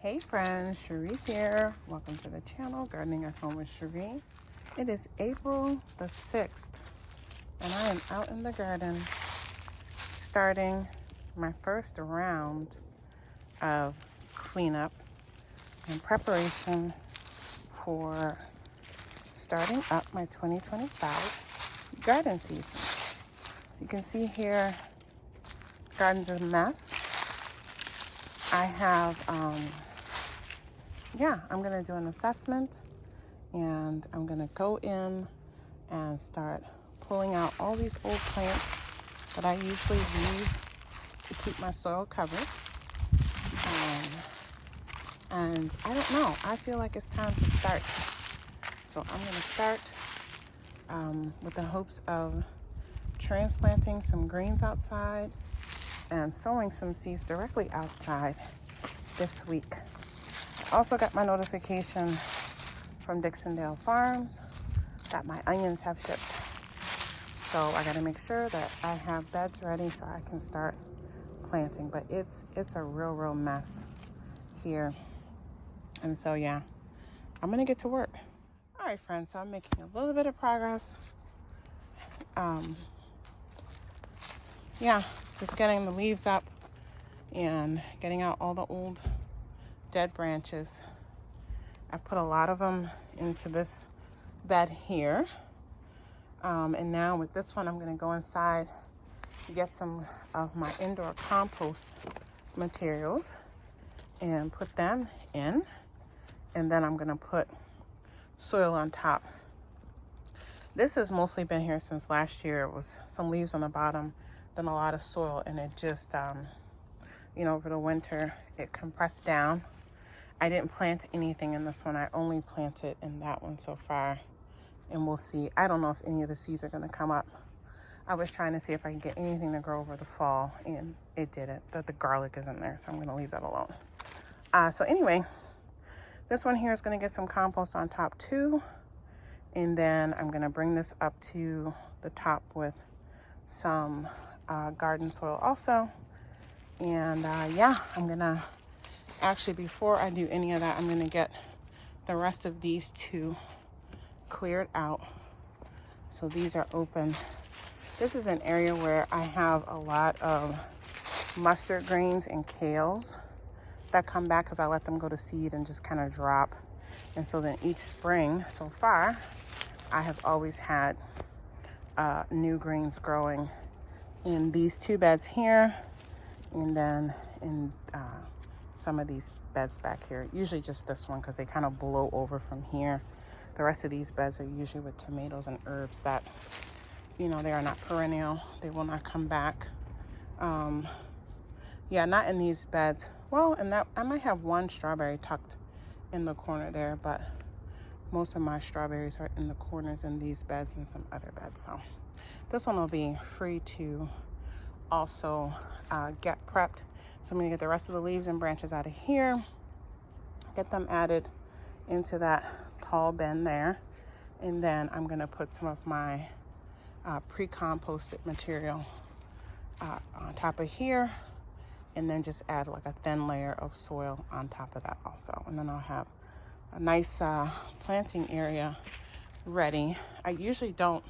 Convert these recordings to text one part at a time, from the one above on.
Hey friends, Sheree here. Welcome to the channel, Gardening at Home with Sheree. It is April the 6th, and I am out in the garden starting my first round of cleanup in preparation for starting up my 2025 garden season. So you can see here, garden's a mess. I have, I'm going to do an assessment, and I'm going to go in and start pulling out all these old plants that I usually leave to keep my soil covered. And I don't know, I feel like it's time to start. So I'm going to start with the hopes of transplanting some greens outside and sowing some seeds directly outside this week. I also got my notification from Dixondale Farms that my onions have shipped. So I got to make sure that I have beds ready so I can start planting. But it's a real mess here. And so yeah, I'm going to get to work. All right, friends, so I'm making a little bit of progress. Just getting the leaves up and getting out all the old dead branches. I put a lot of them into this bed here. And now with this one, I'm going to go inside and get some of my indoor compost materials and put them in. And then I'm going to put soil on top. This has mostly been here since last year. It was some leaves on the bottom, then a lot of soil, and it just, over the winter, it compressed down. I didn't plant anything in this one. I only planted in that one so far, and we'll see. I don't know if any of the seeds are going to come up. I was trying to see if I could get anything to grow over the fall, and it didn't. The garlic isn't there, so I'm going to leave that alone. So anyway, this one here is going to get some compost on top too, and then I'm going to bring this up to the top with some garden soil also. And I'm gonna actually, before I do any of that, I'm gonna get the rest of these two cleared out. So these are open. This is an area where I have a lot of mustard greens and kales that come back because I let them go to seed and just kind of drop. And so then each spring so far, I have always had new greens growing in these two beds here, and then in some of these beds back here. Usually just this one because they kind of blow over from here. The rest of these beds are usually with tomatoes and herbs that, they are not perennial. They will not come back. Not in these beds. Well, and that I might have one strawberry tucked in the corner there, but most of my strawberries are in the corners in these beds and some other beds. So this one will be free to also get prepped. So I'm going to get the rest of the leaves and branches out of here, get them added into that tall bin there, and then I'm going to put some of my pre-composted material on top of here, and then just add like a thin layer of soil on top of that also. And then I'll have a nice planting area ready. I usually don't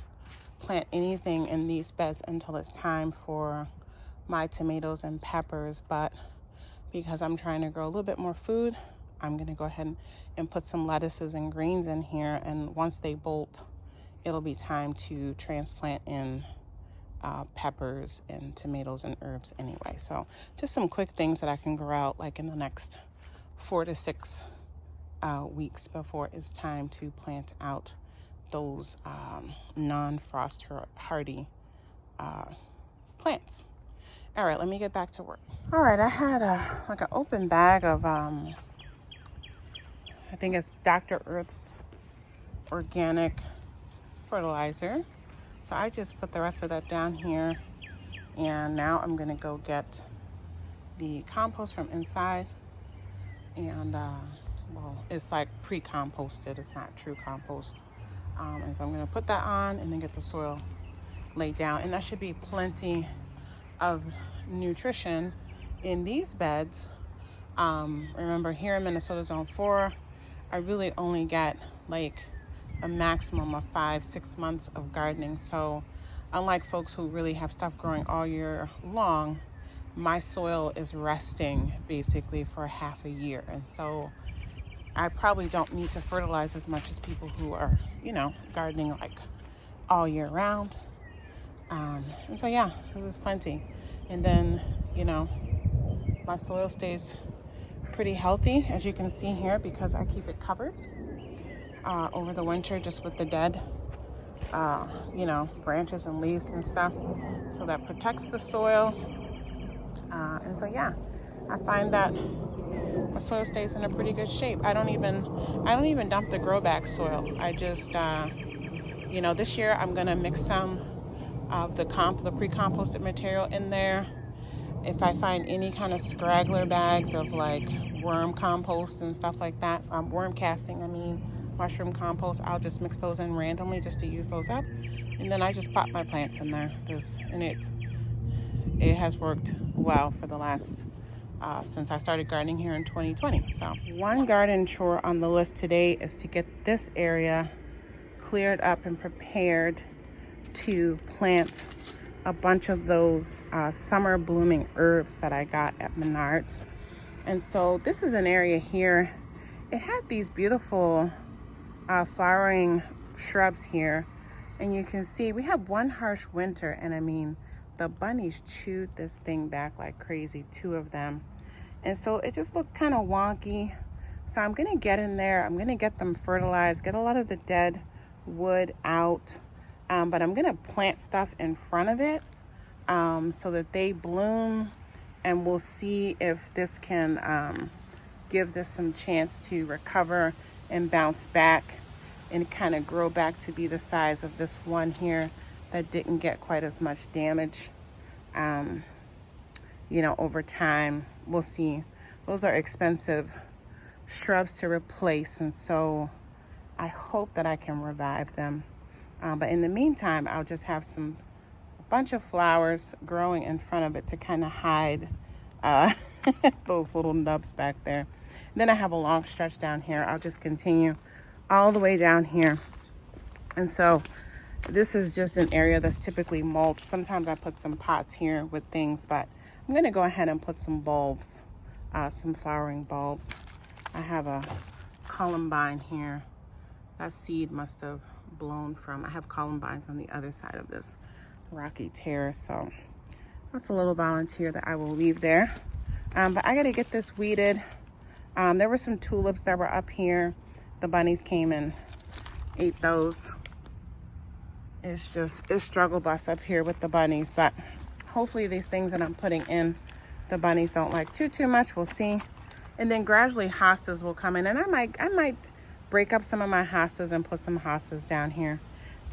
plant anything in these beds until it's time for my tomatoes and peppers, but because I'm trying to grow a little bit more food, I'm going to go ahead and put some lettuces and greens in here, and once they bolt, it'll be time to transplant in peppers and tomatoes and herbs anyway. So just some quick things that I can grow out like in the next 4 to 6 weeks before it's time to plant out those non-frost hardy plants. All right, let me get back to work. All right, I had an open bag of I think it's Dr. Earth's organic fertilizer. So I just put the rest of that down here, and now I'm gonna go get the compost from inside. And it's like pre-composted, it's not true compost. And so I'm going to put that on and then get the soil laid down. And that should be plenty of nutrition in these beds Remember, here in Minnesota Zone 4, I really only get like a maximum of 5-6 months of gardening. So unlike folks who really have stuff growing all year long, my soil is resting basically for half a year. And so I probably don't need to fertilize as much as people who are, gardening like all year round. And so, yeah, this is plenty. And then, my soil stays pretty healthy, as you can see here, because I keep it covered over the winter just with the dead, branches and leaves and stuff. So that protects the soil. And so, yeah, I find that my soil stays in a pretty good shape. I don't even dump the grow bag soil. I just, this year I'm going to mix some of the pre-composted material in there. If I find any kind of scraggler bags of like worm compost and stuff like that, worm casting, mushroom compost, I'll just mix those in randomly just to use those up. And then I just pop my plants in there. And it has worked well for the last, since I started gardening here in 2020. So one garden chore on the list today is to get this area cleared up and prepared to plant a bunch of those summer blooming herbs that I got at Menards. And so this is an area here. It had these beautiful flowering shrubs here. And you can see we have one harsh winter, and the bunnies chewed this thing back like crazy, 2 of them. And so it just looks kind of wonky. So I'm gonna get in there, I'm gonna get them fertilized, get a lot of the dead wood out. But I'm gonna plant stuff in front of it so that they bloom, and we'll see if this can give this some chance to recover and bounce back and kind of grow back to be the size of this one here that didn't get quite as much damage. Over time, we'll see. Those are expensive shrubs to replace, and so I hope that I can revive them. But in the meantime, I'll just have a bunch of flowers growing in front of it to kind of hide those little nubs back there. And then I have a long stretch down here. I'll just continue all the way down here. And so this is just an area that's typically mulched. Sometimes I put some pots here with things, but I'm going to go ahead and put some bulbs, some flowering bulbs. I have a columbine here. That seed must have blown from, I have columbines on the other side of this rocky terrace, so that's a little volunteer that I will leave there. But I got to get this weeded. There were some tulips that were up here. The bunnies came and ate those. It's struggle bus up here with the bunnies, but hopefully these things that I'm putting in, the bunnies don't like too much. We'll see. And then gradually hostas will come in, and I might break up some of my hostas and put some hostas down here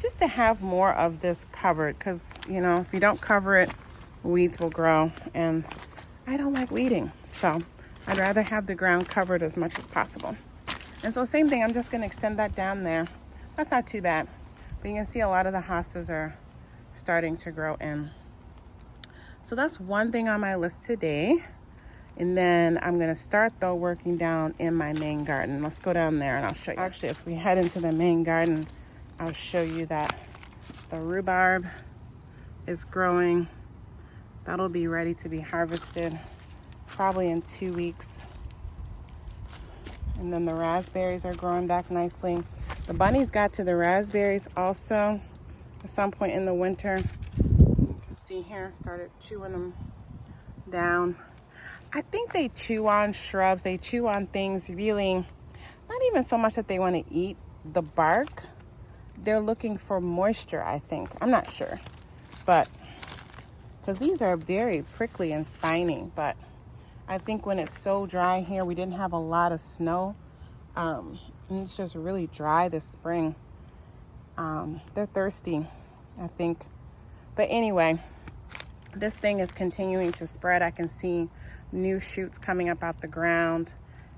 just to have more of this covered, because if you don't cover it, weeds will grow, and I don't like weeding, so I'd rather have the ground covered as much as possible. And so same thing, I'm just going to extend that down there. That's not too bad, but you can see a lot of the hostas are starting to grow in. So that's one thing on my list today. And then I'm going to start, though, working down in my main garden. Let's go down there and I'll show you. Actually, as we head into the main garden, I'll show you that the rhubarb is growing. That'll be ready to be harvested probably in 2 weeks. And then the raspberries are growing back nicely. The bunnies got to the raspberries also at some point in the winter. You can see here, started chewing them down. I think they chew on shrubs. They chew on things really, not even so much that they want to eat the bark. They're looking for moisture, I think. I'm not sure. But, because these are very prickly and spiny. But I think when it's so dry here, we didn't have a lot of snow. And it's just really dry this spring. They're thirsty, I think. But anyway, this thing is continuing to spread. I can see new shoots coming up out the ground,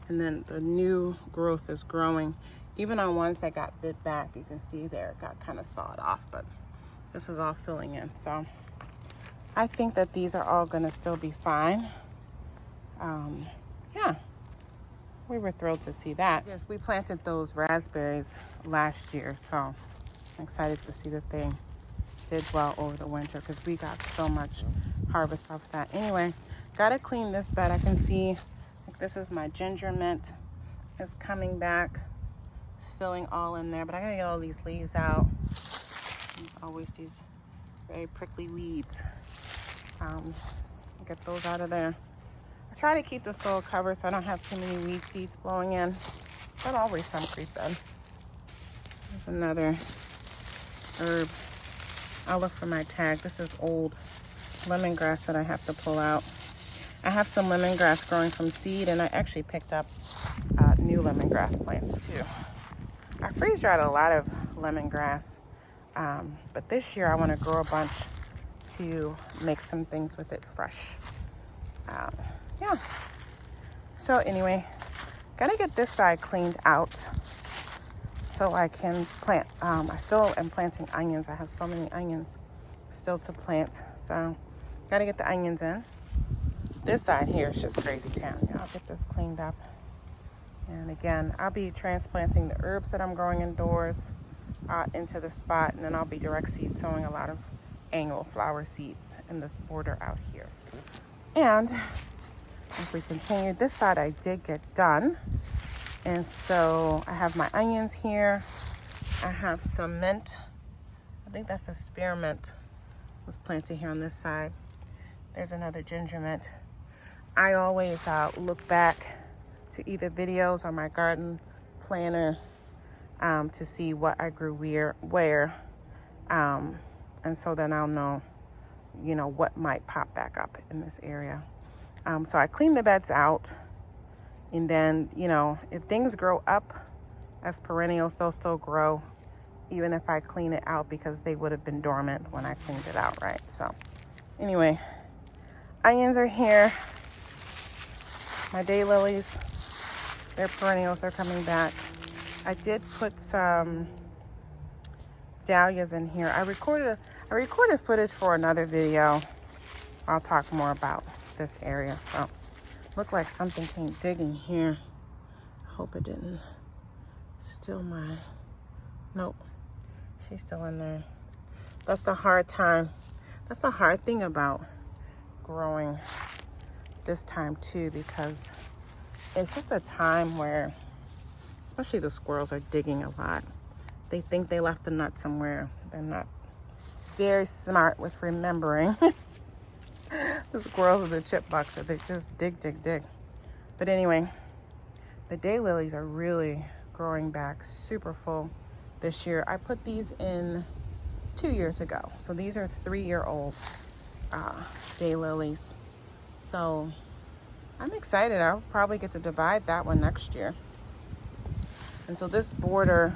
and then the new growth is growing. Even on ones that got bit back, you can see there it got kind of sawed off, but this is all filling in. So I think that these are all going to still be fine. yeah, we were thrilled to see that. Yes, we planted those raspberries last year, so I'm excited to see that they did well over the winter because we got so much harvest off that. Anyway, gotta clean this bed. I can see, like, this is my ginger mint is coming back, filling all in there, but I gotta get all these leaves out. There's always these very prickly weeds. Get those out of there. I try to keep the soil covered so I don't have too many weed seeds blowing in, but always some creep in. There's another herb. I'll look for my tag. This is old lemongrass that I have to pull out. I have some lemongrass growing from seed, and I actually picked up new lemongrass plants too. I freeze dried a lot of lemongrass, but this year I want to grow a bunch to make some things with it fresh. Yeah. So anyway, gonna get this side cleaned out so I can plant. I still am planting onions. I have so many onions still to plant. So gotta get the onions in. This side here is just crazy town. Yeah, I'll get this cleaned up. And again, I'll be transplanting the herbs that I'm growing indoors into the spot, and then I'll be direct seed sowing a lot of annual flower seeds in this border out here. And if we continue, this side I did get done. And so I have my onions here. I have some mint. I think that's a spearmint was planted here on this side. There's another ginger mint. I always look back to either videos or my garden planner to see what I grew where. And so then I'll know, what might pop back up in this area. So I clean the beds out, and then, if things grow up as perennials, they'll still grow, even if I clean it out, because they would have been dormant when I cleaned it out, right? So anyway, onions are here. My daylilies, they're perennials, they're coming back. I did put some dahlias in here. I recorded footage for another video. I'll talk more about this area. So looked like something came digging here. I hope it didn't steal my, nope, she's still in there. That's the hard time. That's the hard thing about growing this time too, because it's just a time where, especially the squirrels are digging a lot. They think they left a nut somewhere. They're not very smart with remembering. The squirrels or the chipmunks, they just dig. But anyway, the daylilies are really growing back super full this year. I put these in 2 years ago. So these are 3-year-old daylilies. So I'm excited. I'll probably get to divide that one next year. And so this border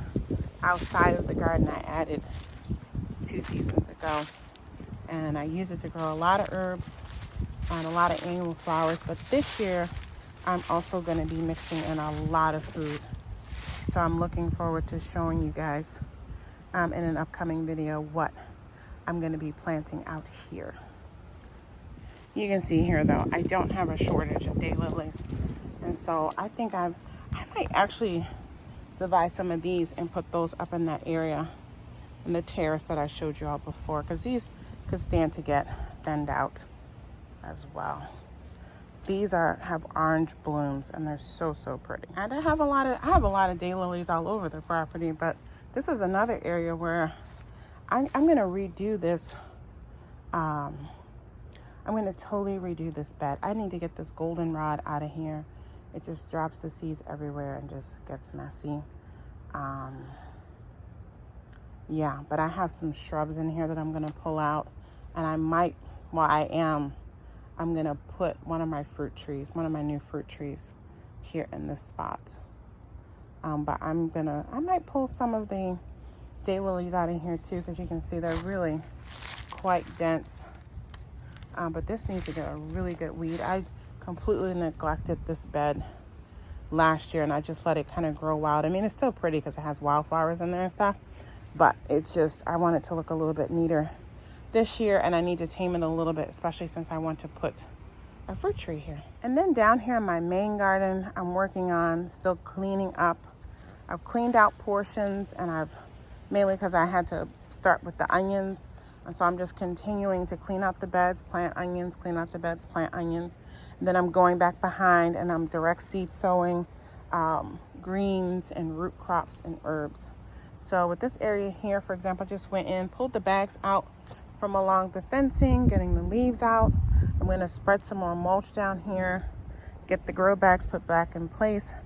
outside of the garden I added 2 seasons ago. And I use it to grow a lot of herbs and a lot of annual flowers. But this year, I'm also going to be mixing in a lot of food. So I'm looking forward to showing you guys in an upcoming video what I'm going to be planting out here. You can see here, though, I don't have a shortage of daylilies. And so I think I might actually divide some of these and put those up in that area in the terrace that I showed you all before, because these could stand to get thinned out as well. These have orange blooms, and they're so pretty. And I have a lot of daylilies all over the property, but this is another area where I'm going to redo this. I'm going to totally redo this bed. I need to get this goldenrod out of here. It just drops the seeds everywhere and just gets messy. Yeah, but I have some shrubs in here that I'm going to pull out. And I'm going to put one of my new fruit trees here in this spot. But I might pull some of the daylilies out of here too, because you can see they're really quite dense. But this needs to get a really good weed. I completely neglected this bed last year, and I just let it kind of grow wild. I mean, it's still pretty because it has wildflowers in there and stuff, but it's just, I want it to look a little bit neater this year, and I need to tame it a little bit, especially since I want to put a fruit tree here. And then down here in my main garden, I'm working on still cleaning up. I've cleaned out portions, and I've mainly because I had to start with the onions. And so I'm just continuing to clean out the beds, plant onions, clean out the beds, plant onions. And then I'm going back behind and I'm direct seed sowing greens and root crops and herbs. So with this area here, for example, I just went in, pulled the bags out from along the fencing, getting the leaves out. I'm going to spread some more mulch down here, get the grow bags put back in place.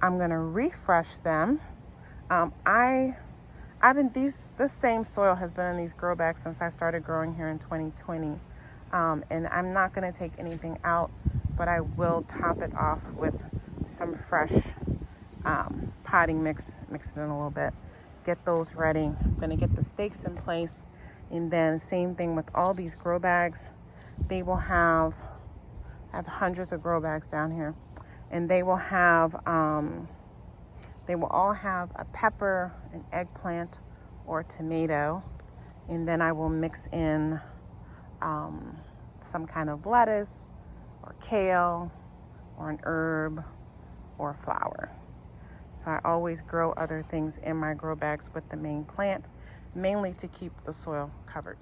I'm going to refresh them. This same soil has been in these grow bags since I started growing here in 2020. And I'm not going to take anything out, but I will top it off with some fresh potting mix it in a little bit, get those ready. I'm going to get the stakes in place, and then same thing with all these grow bags. They will have hundreds of grow bags down here, and they will all have a pepper, an eggplant, or a tomato, and then I will mix in some kind of lettuce or kale or an herb or a flower. So I always grow other things in my grow bags with the main plant, mainly to keep the soil covered.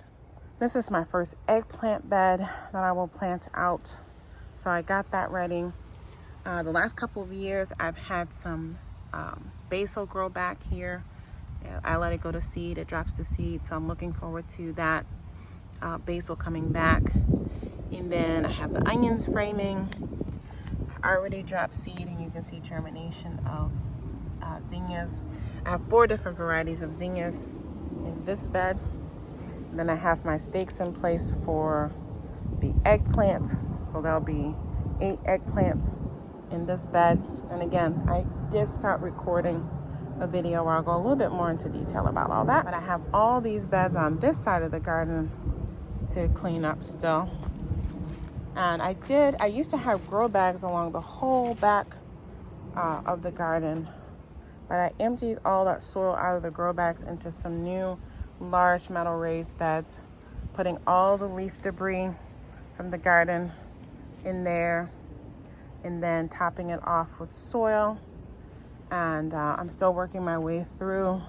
This is my first eggplant bed that I will plant out. So I got that ready. The last couple of years, I've had some basil grow back here. I let it go to seed, it drops the seed. So I'm looking forward to that basil coming back. And then I have the onions framing. I already dropped seed, and you can see germination of zinnias. I have 4 different varieties of zinnias in this bed. And then I have my stakes in place for the eggplant. So there'll be 8 eggplants in this bed. And again, I did start recording a video where I'll go a little bit more into detail about all that. But I have all these beds on this side of the garden to clean up still. And I used to have grow bags along the whole back of the garden, but I emptied all that soil out of the grow bags into some new large metal raised beds, putting all the leaf debris from the garden in there, and then topping it off with soil. And I'm still working my way through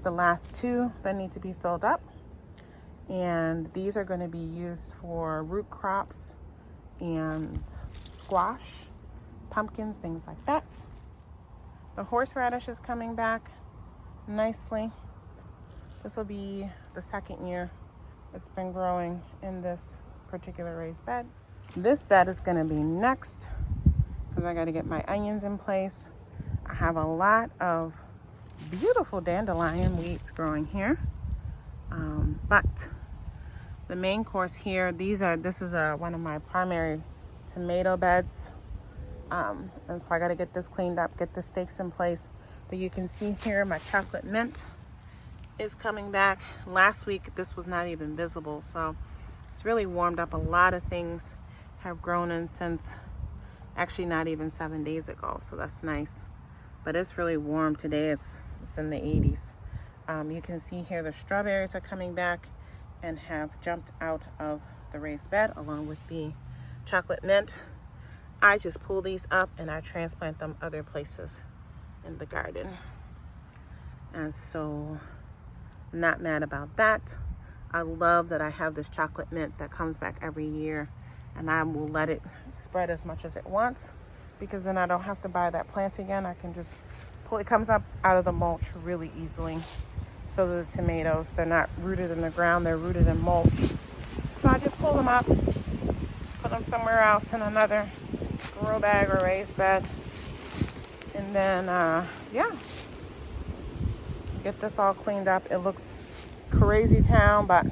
the last 2 that need to be filled up. And these are going to be used for root crops and squash, pumpkins, things like that. The horseradish is coming back nicely. This will be the 2nd year it's been growing in this particular raised bed. This bed is going to be next because I got to get my onions in place. I have a lot of beautiful dandelion weeds growing here, but the main course here, this is one of my primary tomato beds, and so I got to get this cleaned up, get the stakes in place. But you can see here my chocolate mint is coming back. Last week this was not even visible, so it's really warmed up. A lot of things have grown in since, actually not even 7 days ago, so that's nice. But it's really warm today. It's in the 80s. You can see here the strawberries are coming back and have jumped out of the raised bed along with the chocolate mint. I just pull these up and I transplant them other places in the garden. And so I'm not mad about that. I love that I have this chocolate mint that comes back every year, and I will let it spread as much as it wants, because then I don't have to buy that plant again. I can just pull it. Comes up out of the mulch really easily. So the tomatoes, they're not rooted in the ground, they're rooted in mulch. So I just pull them up, put them somewhere else in another grow bag or raised bed. And then, get this all cleaned up. It looks crazy town, but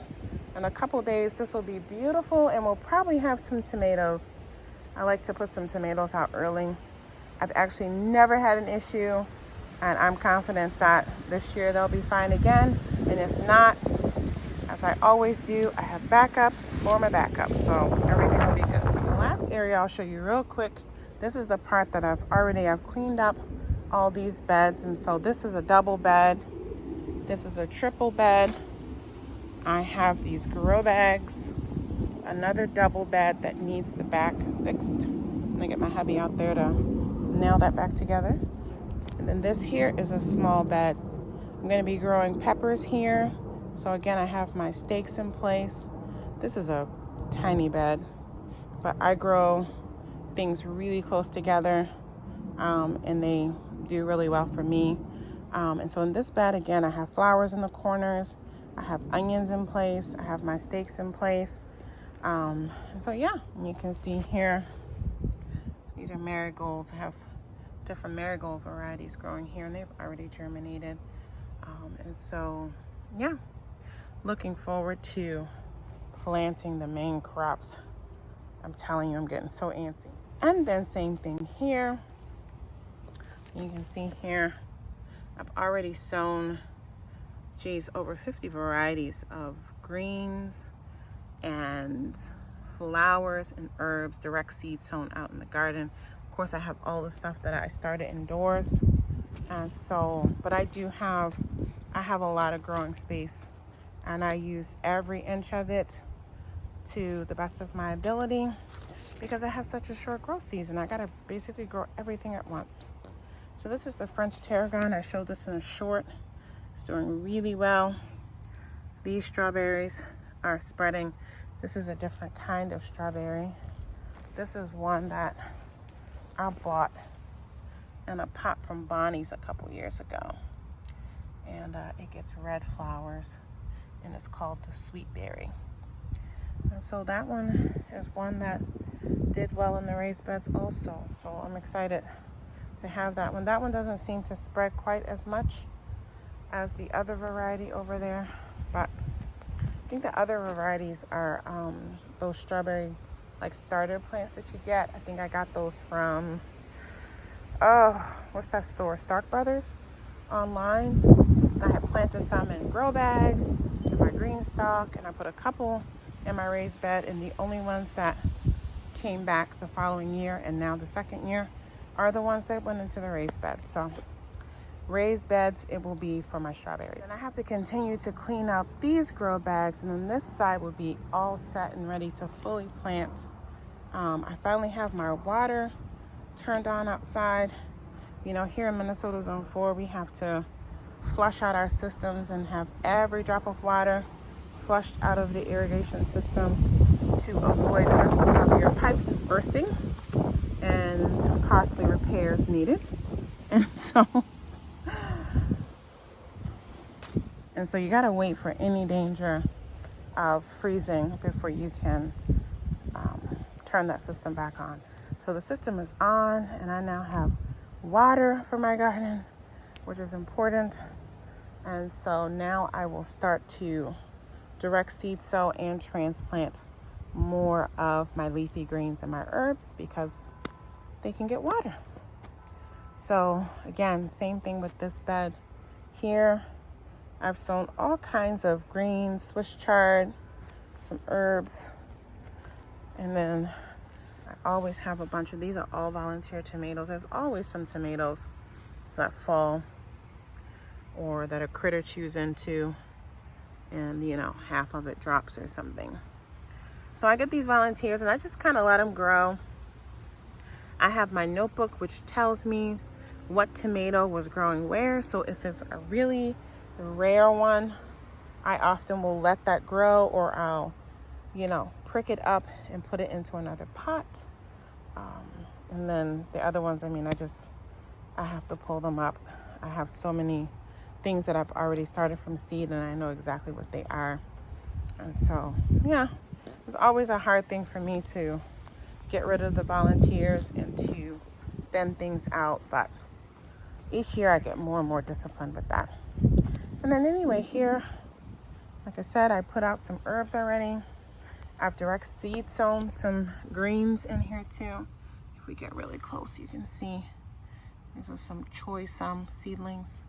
in a couple days, this will be beautiful, and we'll probably have some tomatoes. I like to put some tomatoes out early. I've actually never had an issue, and I'm confident that this year they'll be fine again. And if not, as I always do, I have backups for my backups, so everything will be good. The last area I'll show you real quick. This is the part that I've cleaned up all these beds, and so this is a double bed. This is a triple bed. I have these grow bags another double bed that needs the back fixed. I'm gonna get my hubby out there to nail that back together. And then this here is a small bed. I'm gonna be growing peppers here. So again, I have my stakes in place. This is a tiny bed, but I grow things really close together, and they do really well for me. And so in this bed, again, I have flowers in the corners. I have onions in place. I have my stakes in place. And so yeah, you can see here, these are marigolds. I have different marigold varieties growing here, and they've already germinated. And so yeah, looking forward to planting the main crops. I'm telling you, I'm getting so antsy. And then same thing here. You can see here, I've already sown, over 50 varieties of greens and flowers and herbs, direct seed sown out in the garden. Of course, I have all the stuff that I started indoors. And so, but I have a lot of growing space, and I use every inch of it to the best of my ability because I have such a short growth season. I gotta basically grow everything at once. So this is the French tarragon. I showed this in a short. It's doing really well. These strawberries are spreading. This is a different kind of strawberry. This is one that I bought in a pot from Bonnie's a couple years ago. And it gets red flowers, and it's called the sweet berry. And so that one is one that did well in the raised beds also. So I'm excited to have that one. That one doesn't seem to spread quite as much as the other variety over there, but I think the other varieties are those strawberry like starter plants that you get. I think I got those from what's that store, Stark Brothers, online. And I had planted some in grow bags in my green stalk, and I put a couple in my raised bed, and the only ones that came back the following year and now the second year are the ones that went into the raised bed. So raised beds, it will be for my strawberries. And I have to continue to clean out these grow bags, and then this side will be all set and ready to fully plant. I finally have my water turned on outside. You know, here in Minnesota Zone 4, we have to flush out our systems and have every drop of water flushed out of the irrigation system to avoid risk of your pipes bursting and some costly repairs needed. And so you gotta wait for any danger of freezing before you can turn that system back on. So the system is on, and I now have water for my garden, which is important. And so now I will start to direct seed sow and transplant more of my leafy greens and my herbs because they can get water. So again, same thing with this bed here. I've sown all kinds of greens, Swiss chard, some herbs, and then I always have a bunch of, these are all volunteer tomatoes. There's always some tomatoes that fall or that a critter chews into, and you know, half of it drops or something. So I get these volunteers and I just kind of let them grow. I have my notebook which tells me what tomato was growing where. So if it's a really rare one, I often will let that grow, or I'll, you know, prick it up and put it into another pot. And then the other ones, I mean, I have to pull them up. I have so many things that I've already started from seed, and I know exactly what they are. And so, yeah, it's always a hard thing for me to get rid of the volunteers and to thin things out. But each year I get more and more disciplined with that. And then anyway, here, like I said, I put out some herbs already. I've direct seed sown some greens in here too. If we get really close, you can see these are some choice seedlings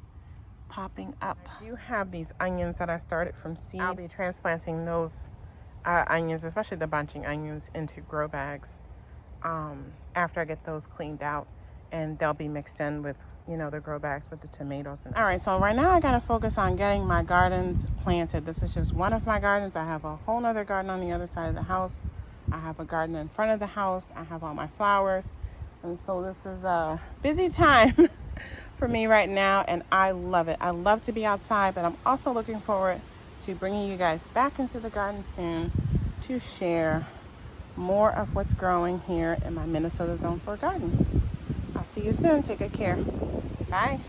popping up. I do have these onions that I started from seed. I'll be transplanting those onions, especially the bunching onions, into grow bags after I get those cleaned out and they'll be mixed in with, you know, the grow bags with the tomatoes. All right, so right now I gotta focus on getting my gardens planted. This is just one of my gardens. I have a whole nother garden on the other side of the house. I have a garden in front of the house. I have all my flowers. And so this is a busy time for me right now, and I love it. I love to be outside, but I'm also looking forward to bringing you guys back into the garden soon to share more of what's growing here in my Minnesota Zone 4 garden. I'll see you soon. Take good care. Bye.